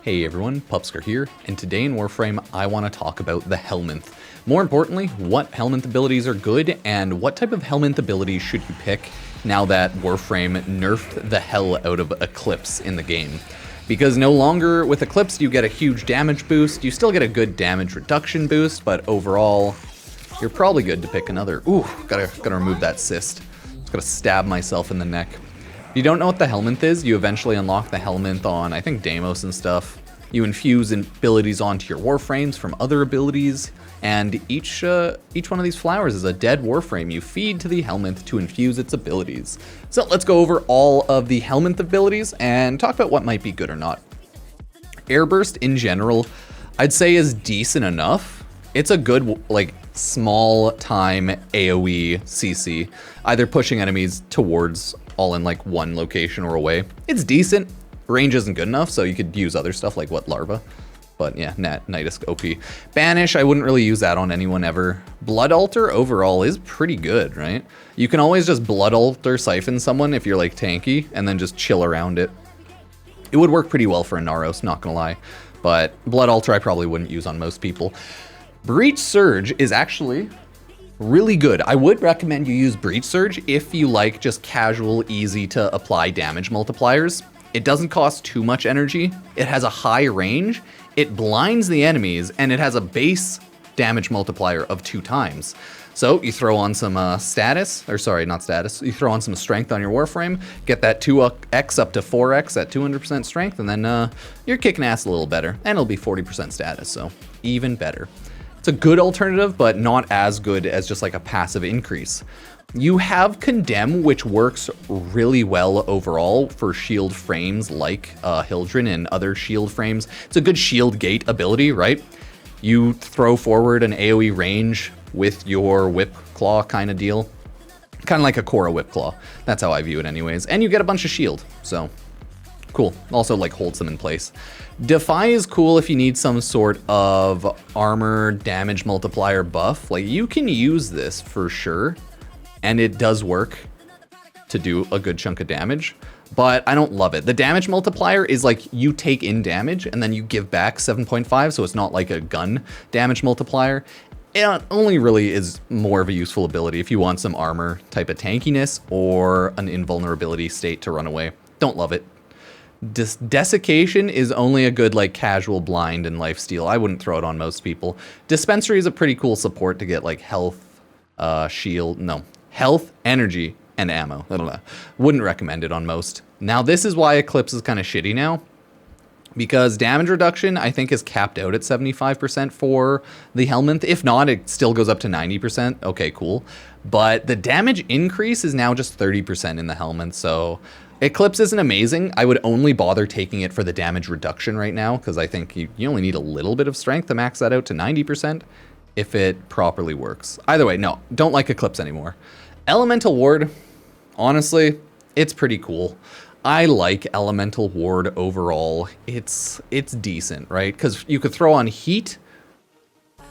Hey everyone, Pupsker here, and today in Warframe I want to talk about the Helminth. More importantly, what Helminth abilities are good and what type of Helminth abilities should you pick now that Warframe nerfed the hell out of Eclipse in the game. Because no longer with Eclipse you get a huge damage boost, you still get a good damage reduction boost, but overall you're probably good to pick another. Ooh, gotta remove that cyst. Just gotta stab myself in the neck. If you don't know what the Helminth is, you eventually unlock the Helminth on, I think, Deimos and stuff. You infuse abilities onto your Warframes from other abilities, and each one of these flowers is a dead Warframe you feed to the Helminth to infuse its abilities. So let's go over all of the Helminth abilities and talk about what might be good or not. Airburst in general, I'd say is decent enough. It's a good, like, small time AoE CC, either pushing enemies towards all in like one location or away. It's decent. Range isn't good enough, so you could use other stuff like what, Larva. But yeah, Nightisk OP. Banish, I wouldn't really use that on anyone ever. Blood Altar overall is pretty good, right? You can always just Blood Altar siphon someone if you're like tanky and then just chill around it. It would work pretty well for a Naros, not gonna lie. But Blood Altar I probably wouldn't use on most people. Breach Surge is actually really good. I would recommend you use Breach Surge if you like just casual, easy to apply damage multipliers. It doesn't cost too much energy, it has a high range, it blinds the enemies, and it has a base damage multiplier of 2 times. So you throw on some status, or sorry, not status, you throw on some strength on your Warframe, get that 2x up to 4x at 200% strength, and then you're kicking ass a little better, and it'll be 40% status, so even better. It's a good alternative, but not as good as just like a passive increase. You have Condemn, which works really well overall for shield frames like Hildren and other shield frames. It's a good shield gate ability, right? You throw forward an AoE range with your Whip Claw kind of deal. Kind of like a Korra Whip Claw. That's how I view it anyways. And you get a bunch of shield, so cool. Also like holds them in place. Defy is cool if you need some sort of armor damage multiplier buff. Like, you can use this for sure, and it does work to do a good chunk of damage, but I don't love it. The damage multiplier is like you take in damage and then you give back 7.5, so it's not like a gun damage multiplier. It only really is more of a useful ability if you want some armor type of tankiness or an invulnerability state to run away. Don't love it. Desiccation is only a good like casual blind and lifesteal. I wouldn't throw it on most people. Dispensary is a pretty cool support to get like health, health, energy, and ammo. Wouldn't recommend it on most. Now this is why Eclipse is kind of shitty now, because damage reduction I think is capped out at 75% for the Helminth. If not, it still goes up to 90%. Okay, cool. But the damage increase is now just 30% in the Helminth, so Eclipse isn't amazing. I would only bother taking it for the damage reduction right now, because I think you only need a little bit of strength to max that out to 90% if it properly works. Either way, no, don't like Eclipse anymore. Elemental Ward, honestly, it's pretty cool. I like Elemental Ward overall. It's decent, right? Because you could throw on Heat,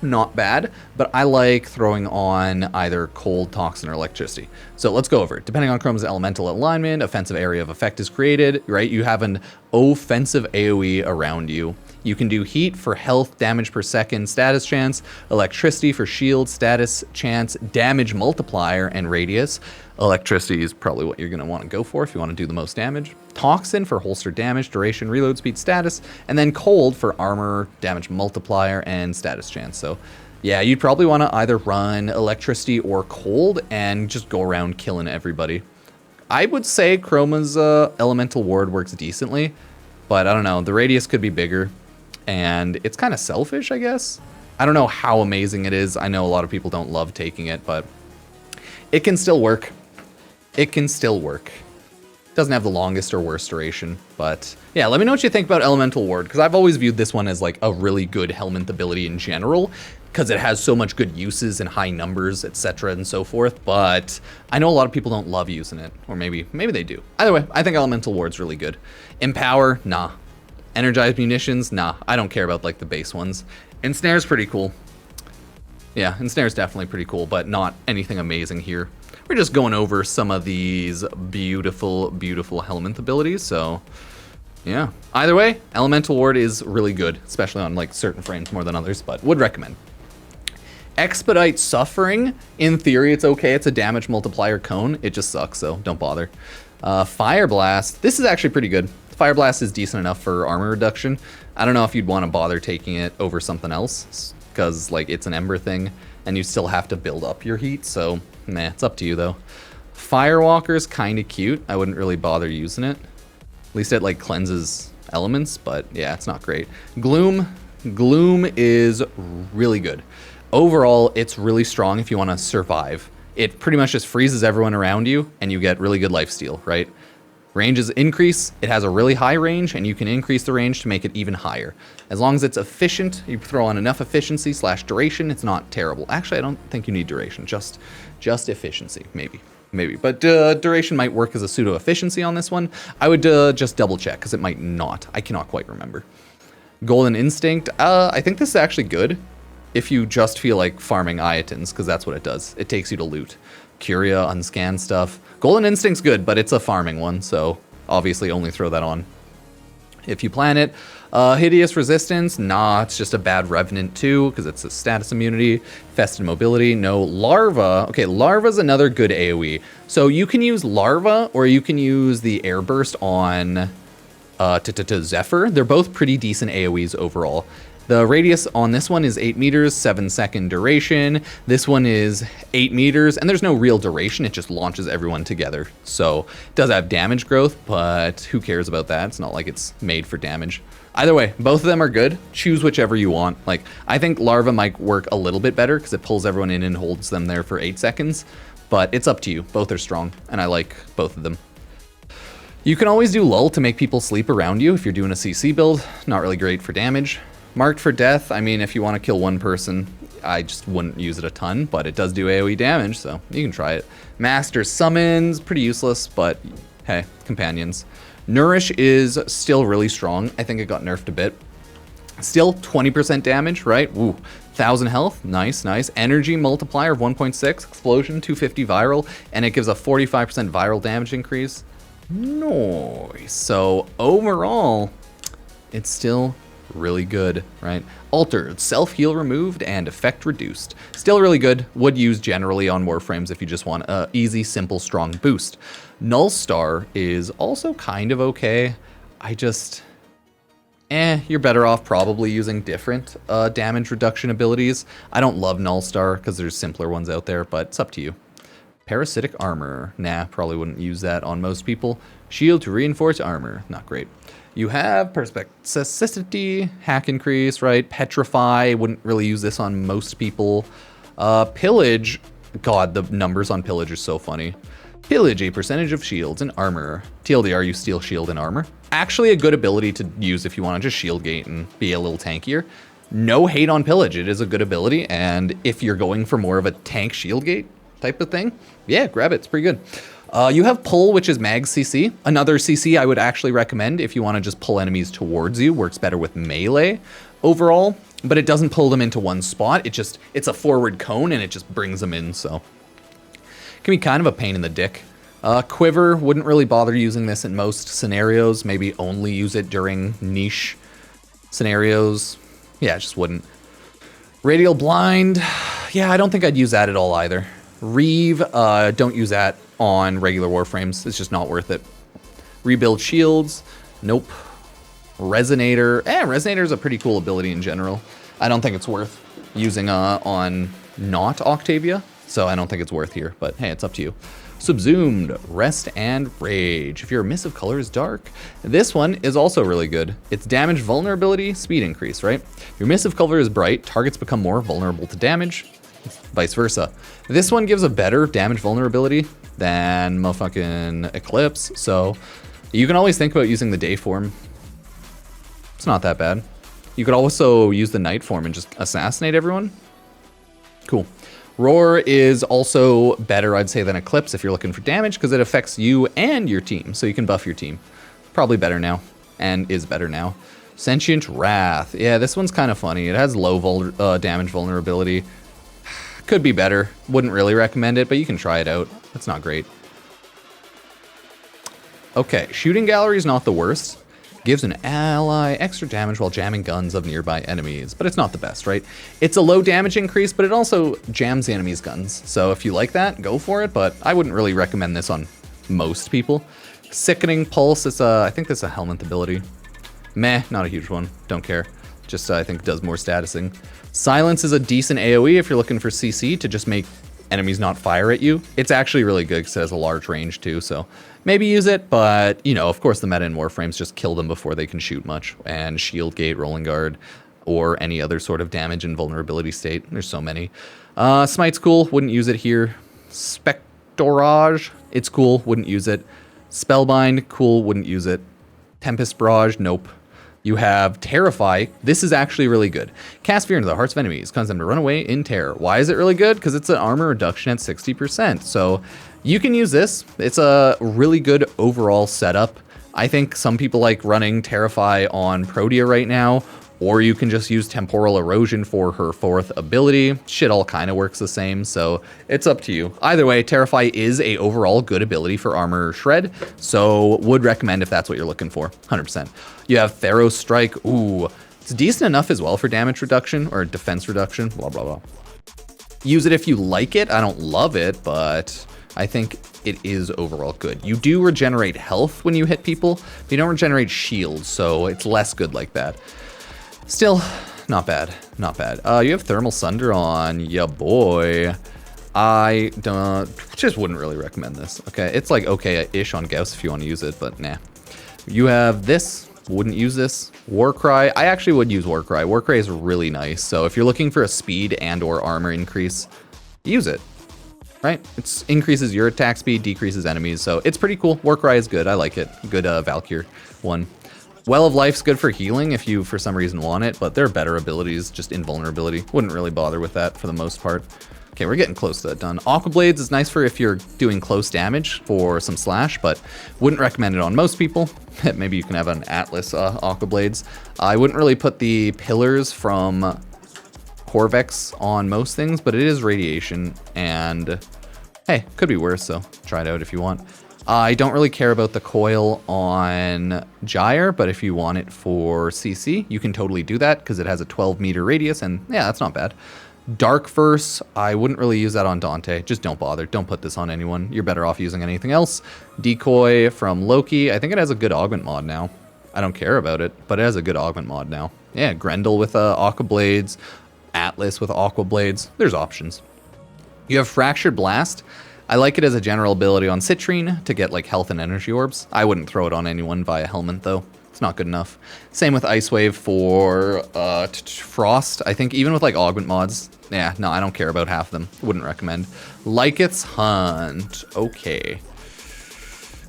not bad, but I like throwing on either Cold, Toxin, or Electricity. So let's go over it. Depending on Chrome's elemental alignment, offensive area of effect is created, right? You have an offensive AoE around you. You can do Heat for health, damage per second, status chance, Electricity for shield, status chance, damage multiplier, and radius. Electricity is probably what you're going to want to go for if you want to do the most damage. Toxin for holster damage, duration, reload speed, status, and then Cold for armor, damage multiplier, and status chance. So yeah, you'd probably want to either run Electricity or Cold and just go around killing everybody. I would say Chroma's Elemental Ward works decently, but I don't know, the radius could be bigger, and it's kind of selfish, I guess. I don't know how amazing it is. I know a lot of people don't love taking it, but it can still work. It can still work. Doesn't have the longest or worst duration, but yeah, let me know what you think about Elemental Ward, because I've always viewed this one as like a really good Helminth ability in general, because it has so much good uses and high numbers, etc. and so forth, but I know a lot of people don't love using it, or maybe they do. Either way, I think Elemental Ward's really good. Empower, nah. Energized Munitions, nah. I don't care about like the base ones. Ensnare's pretty cool. Yeah, Ensnare's definitely pretty cool, but not anything amazing here. We're just going over some of these beautiful, beautiful Helminth abilities, so Yeah. Either way, Elemental Ward is really good, especially on like certain frames more than others, but would recommend. Expedite Suffering, in theory it's okay, it's a damage multiplier cone, it just sucks, so don't bother. Fire Blast, this is actually pretty good. Fire Blast is decent enough for armor reduction. I don't know if you'd want to bother taking it over something else, because like it's an ember thing, and you still have to build up your heat, so nah, it's up to you though. Firewalker's kind of cute, I wouldn't really bother using it. At least it like cleanses elements, but yeah, it's not great. Gloom is really good. Overall, it's really strong if you want to survive. It pretty much just freezes everyone around you, and you get really good lifesteal, right? Ranges increase, it has a really high range, and you can increase the range to make it even higher. As long as it's efficient, you throw on enough efficiency / duration, it's not terrible. Actually, I don't think you need duration, just efficiency, maybe. But duration might work as a pseudo efficiency on this one. I would just double check, because it might not. I cannot quite remember. Golden Instinct, I think this is actually good if you just feel like farming Iotins, because that's what it does. It takes you to loot. Curia, unscan stuff. Golden Instinct's good, but it's a farming one, so obviously only throw that on if you plan it. Hideous Resistance, nah, it's just a bad Revenant too, because it's a status immunity. Fested Mobility, no. Larva, okay, Larva's another good AoE. So you can use Larva, or you can use the Air Burst on Zephyr. They're both pretty decent AoEs overall. The radius on this one is 8 meters, 7-second duration. This one is 8 meters, and there's no real duration. It just launches everyone together. So it does have damage growth, but who cares about that? It's not like it's made for damage. Either way, both of them are good. Choose whichever you want. Like, I think Larva might work a little bit better because it pulls everyone in and holds them there for 8 seconds. But it's up to you. Both are strong, and I like both of them. You can always do Lull to make people sleep around you if you're doing a CC build. Not really great for damage. Marked for Death, I mean, if you want to kill one person, I just wouldn't use it a ton, but it does do AoE damage, so you can try it. Master Summons, pretty useless, but hey, companions. Nourish is still really strong. I think it got nerfed a bit. Still 20% damage, right? Woo. 1,000 health, nice. Energy multiplier of 1.6, explosion, 250 viral, and it gives a 45% viral damage increase. Nice. So overall, it's still really good, right? Altered, self-heal removed, and effect reduced. Still really good. Would use generally on Warframes if you just want a easy, simple, strong boost. Null Star is also kind of okay. I just... you're better off probably using different damage reduction abilities. I don't love Null Star because there's simpler ones out there, but it's up to you. Parasitic Armor. Nah, probably wouldn't use that on most people. Shield to reinforce armor. Not great. You have Perspicacity, hack increase, right? Petrify, wouldn't really use this on most people. Pillage, god, the numbers on Pillage are so funny. Pillage, a percentage of shields and armor. TLDR, you steal shield and armor. Actually a good ability to use if you want to just shield gate and be a little tankier. No hate on Pillage, it is a good ability, and if you're going for more of a tank shield gate type of thing, yeah, grab it, it's pretty good. You have Pull, which is Mag CC. Another CC I would actually recommend if you want to just pull enemies towards you. Works better with melee overall, but it doesn't pull them into one spot. It's a forward cone and it just brings them in, so. Can be kind of a pain in the dick. Quiver, wouldn't really bother using this in most scenarios. Maybe only use it during niche scenarios. Yeah, just wouldn't. Radial Blind, yeah, I don't think I'd use that at all either. Reeve, don't use that on regular Warframes. It's just not worth it. Rebuild Shields, nope. Resonator, Resonator is a pretty cool ability in general. I don't think it's worth using on not Octavia, so I don't think it's worth here, but hey, it's up to you. Subsumed, Rest and Rage. If your emissive color is dark, this one is also really good. It's damage, vulnerability, speed increase, right? Your emissive color is bright, targets become more vulnerable to damage, vice versa. This one gives a better damage vulnerability than motherfucking Eclipse, so you can always think about using the day form. It's not that bad. You could also use the night form and just assassinate everyone. Cool. Roar is also better, I'd say, than Eclipse if you're looking for damage, because it affects you and your team, so you can buff your team. Probably better now, and is better now. Sentient Wrath. Yeah, this one's kind of funny. It has low damage vulnerability. Could be better. Wouldn't really recommend it, but you can try it out. It's not great. Okay, Shooting Gallery is not the worst. Gives an ally extra damage while jamming guns of nearby enemies, but it's not the best, right? It's a low damage increase, but it also jams the enemy's guns. So if you like that, go for it, but I wouldn't really recommend this on most people. Sickening Pulse, it's I think this is a Helminth ability. Meh, not a huge one, don't care. Just I think does more statusing. Silence is a decent AoE if you're looking for CC to just make enemies not fire at you. It's actually really good because it has a large range too, so maybe use it, but you know, of course the meta in Warframes just kill them before they can shoot much, and Shield Gate, Rolling Guard, or any other sort of damage and vulnerability state. There's so many. Smite's cool, wouldn't use it here. Spectorage, it's cool, wouldn't use it. Spellbind, cool, wouldn't use it. Tempest Barrage, nope. You have Terrify. This is actually really good. Cast Fear into the hearts of enemies, cause them to run away in terror. Why is it really good? Because it's an armor reduction at 60%. So you can use this. It's a really good overall setup. I think some people like running Terrify on Protea right now, or you can just use Temporal Erosion for her 4th ability. Shit all kind of works the same, so it's up to you. Either way, Terrify is a overall good ability for armor shred, so would recommend if that's what you're looking for, 100%. You have Theros Strike. Ooh, it's decent enough as well for damage reduction or defense reduction, blah, blah, blah. Use it if you like it. I don't love it, but I think it is overall good. You do regenerate health when you hit people, but you don't regenerate shields, so it's less good like that. Still, not bad, not bad. You have Thermal Sunder on, ya boy. I just wouldn't really recommend this. Okay, it's like okay-ish on Gauss if you want to use it, but nah. You have this, wouldn't use this. Warcry, I actually would use Warcry. Warcry is really nice, so if you're looking for a speed and or armor increase, use it, right? It increases your attack speed, decreases enemies, so it's pretty cool. Warcry is good, I like it. Good Valkyr one. Well of Life's good for healing if you, for some reason, want it, but there are better abilities, just invulnerability. Wouldn't really bother with that for the most part. Okay, we're getting close to that done. Aqua Blades is nice for if you're doing close damage for some slash, but wouldn't recommend it on most people. Maybe you can have an Atlas Aqua Blades. I wouldn't really put the pillars from Corvex on most things, but it is radiation, and hey, could be worse, so try it out if you want. I don't really care about the coil on Gyre, but if you want it for CC, you can totally do that because it has a 12-meter radius, and yeah, that's not bad. Dark Verse, I wouldn't really use that on Dante. Just don't bother. Don't put this on anyone. You're better off using anything else. Decoy from Loki. I think it has a good augment mod now. I don't care about it, but it has a good augment mod now. Yeah, Grendel with Aqua Blades, Atlas with Aqua Blades. There's options. You have Fractured Blast. I like it as a general ability on Citrine to get like health and energy orbs. I wouldn't throw it on anyone via Helminth though. It's not good enough. Same with Ice Wave for Frost. I think even with like augment mods, yeah, no, I don't care about half of them. Wouldn't recommend. Lyceth's Hunt. Okay.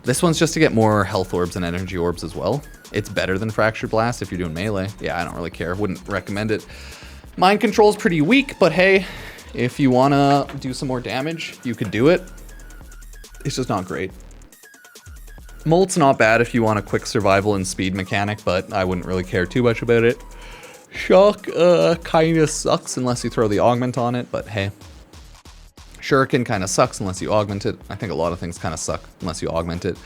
This one's just to get more health orbs and energy orbs as well. It's better than Fractured Blast if you're doing melee. Yeah, I don't really care. Wouldn't recommend it. Mind Control's pretty weak, but hey, if you want to do some more damage, you could do it. It's just not great. Molt's not bad if you want a quick survival and speed mechanic, but I wouldn't really care too much about it. Shock kind of sucks unless you throw the augment on it, but hey. Shuriken kind of sucks unless you augment it. I think a lot of things kind of suck unless you augment it.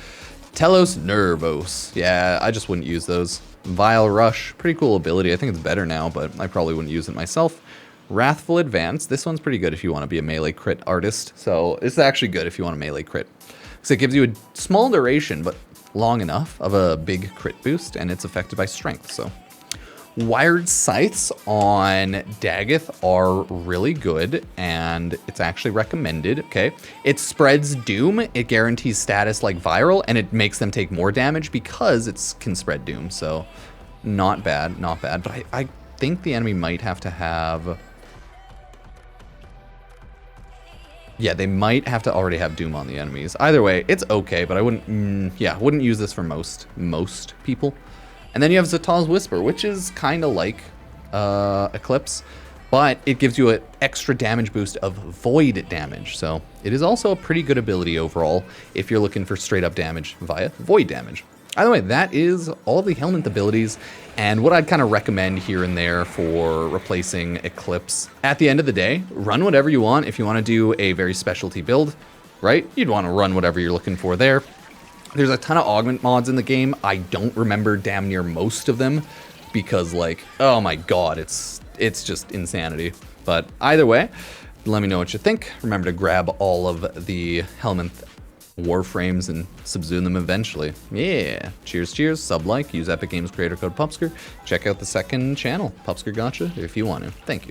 Telos Nervos. Yeah, I just wouldn't use those. Vile Rush, pretty cool ability. I think it's better now, but I probably wouldn't use it myself. Wrathful Advance. This one's pretty good if you want to be a melee crit artist. So it's actually good if you want a melee crit. Because it gives you a small duration, but long enough of a big crit boost, and it's affected by strength. So Wired Scythes on Daggeth are really good, and it's actually recommended, okay? It spreads Doom, it guarantees status like Viral, and it makes them take more damage because it can spread Doom. So not bad, not bad. But I think the enemy might have to have... Yeah, they might have to already have Doom on the enemies. Either way, it's okay, but I wouldn't, yeah, wouldn't use this for most people. And then you have Zatal's Whisper, which is kind of like Eclipse, but it gives you an extra damage boost of void damage. So it is also a pretty good ability overall if you're looking for straight up damage via void damage. Either way, that is all the Helminth abilities and what I'd kind of recommend here and there for replacing Eclipse. At the end of the day, run whatever you want. If you want to do a very specialty build, right? You'd want to run whatever you're looking for there. There's a ton of augment mods in the game. I don't remember damn near most of them because, like, oh my god, it's just insanity. But either way, let me know what you think. Remember to grab all of the Helminth Warframes and subsume them eventually. Yeah. Cheers, cheers. Sub, like, use Epic Games creator code Pupsker. Check out the second channel, Pupsker Gotcha, if you want to. Thank you.